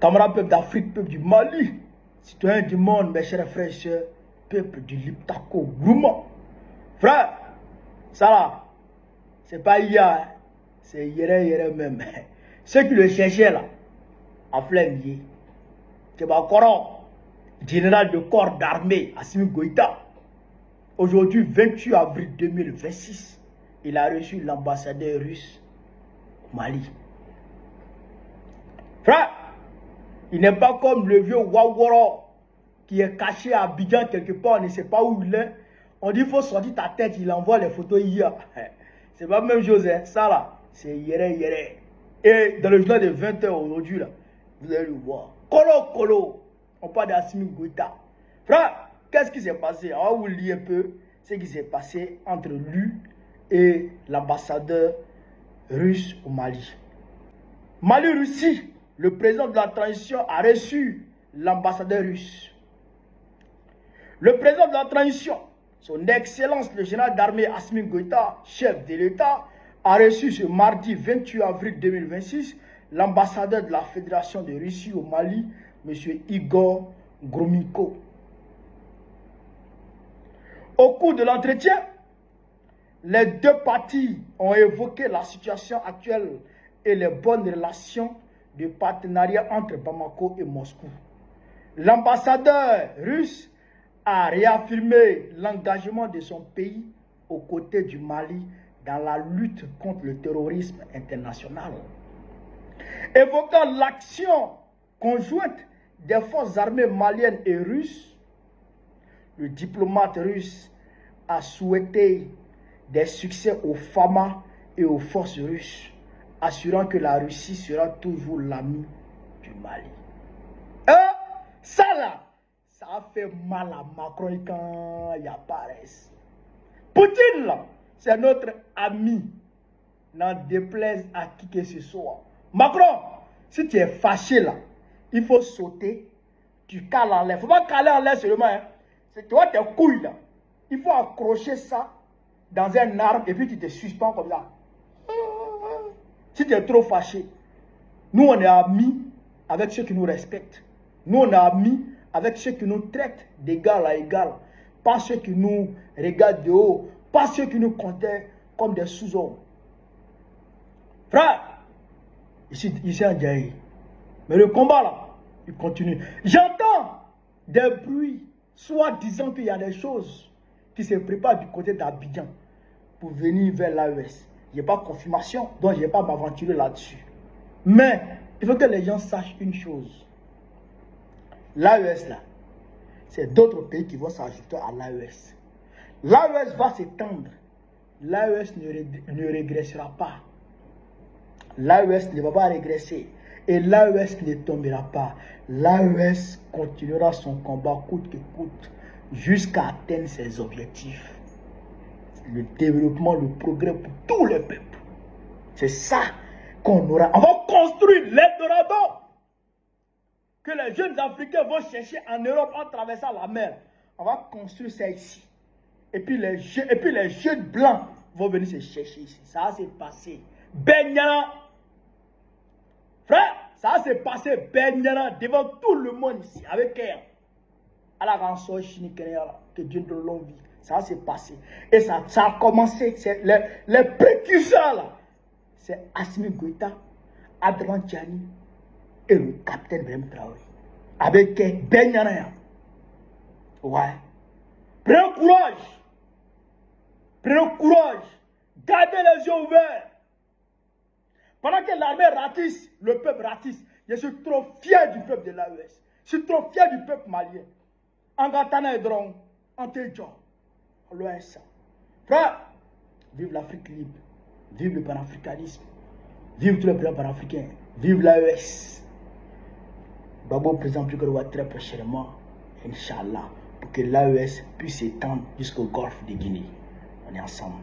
camarades peuple d'Afrique, peuple du Mali, citoyens du monde, mes chers frères et sœurs, peuple du Liptako, Gourmand. Frère, ça là, c'est pas hier, hein, c'est hier même. Ceux qui le cherchaient là, à Flemmier, c'est Bakoro, général de corps d'armée, Assimi Goïta. Aujourd'hui, 28 avril 2026, il a reçu l'ambassadeur russe au Mali. Frère, il n'est pas comme le vieux Waworo qui est caché à Abidjan quelque part, on ne sait pas où il est. On dit qu'il faut sortir ta tête, il envoie les photos hier. C'est pas la même chose, hein. Ça là, c'est hier. Et dans le journal de 20h aujourd'hui, là, vous allez le voir. Kolo, on parle d'Assimi Goïta. Frère, qu'est-ce qui s'est passé? On va vous lire un peu ce qui s'est passé entre lui et l'ambassadeur russe au Mali. Mali-Russie, le président de la transition a reçu l'ambassadeur russe. Le président de la transition, son Excellence le général d'armée Assimi Goïta, chef de l'État, a reçu ce mardi 28 avril 2026 l'ambassadeur de la Fédération de Russie au Mali, M. Igor Gromyko. Au cours de l'entretien, les deux parties ont évoqué la situation actuelle et les bonnes relations de partenariat entre Bamako et Moscou. L'ambassadeur russe a réaffirmé l'engagement de son pays aux côtés du Mali dans la lutte contre le terrorisme international. Évoquant l'action conjointe des forces armées maliennes et russes, le diplomate russe a souhaité des succès aux FAMA et aux forces russes, assurant que la Russie sera toujours l'ami du Mali. Ça là, ça a fait mal à Macron quand il apparaît. Poutine là, c'est notre ami. N'en déplaise à qui que ce soit. Macron, si tu es fâché là, il faut sauter, tu cales en l'air. Il ne faut pas caler en l'air seulement. Hein. Tu vois tes couilles là. Il faut accrocher ça dans un arbre et puis tu te suspends comme ça. Si tu es trop fâché, nous on est amis avec ceux qui nous respectent. Nous on est amis avec ceux qui nous traitent d'égal à égal. Pas ceux qui nous regardent de haut. Pas ceux qui nous considèrent comme des sous-hommes. Frère, ici en Djaï. Mais le combat là, il continue. J'entends des bruits, soit disant qu'il y a des choses qui se préparent du côté d'Abidjan pour venir vers l'AES. Il n'y a pas de confirmation, donc je ne vais pas m'aventurer là-dessus. Mais il faut que les gens sachent une chose. L'AES là, c'est d'autres pays qui vont s'ajouter à l'AES. L'AES va s'étendre. L'AES ne régressera pas. L'AES ne va pas régresser. Et l'AES ne tombera pas. L'AES continuera son combat coûte que coûte jusqu'à atteindre ses objectifs. Le développement, le progrès pour tous les peuples. C'est ça qu'on aura. On va construire l'Eldorado que les jeunes Africains vont chercher en Europe en traversant la mer. On va construire ça ici. Et puis les jeunes blancs vont venir se chercher ici. Ça s'est passé. Benyana. Frère, ça s'est passé Benyana devant tout le monde ici. Avec elle. À la rançon chinique, que Dieu de longue vie. Ça s'est passé. Et ça a commencé. Les précurseurs là. C'est Assimi Goïta, Adran Tchani et le capitaine Brem Traoré. Avec Benyana. Ouais. Prenez courage. Prenez courage. Gardez les yeux ouverts. Pendant que l'armée ratisse, le peuple ratisse. Je suis trop fier du peuple de l'AES. Je suis trop fier du peuple malien. Angatana et Dron, Antejo, l'OS. Frère, vive l'Afrique libre. Vive le panafricanisme. Vive tous les présidents panafricains. Vive l'AES. Babo présente plus que très prochainement, Inch'Allah, pour que l'AES puisse s'étendre jusqu'au golfe de Guinée. On est ensemble.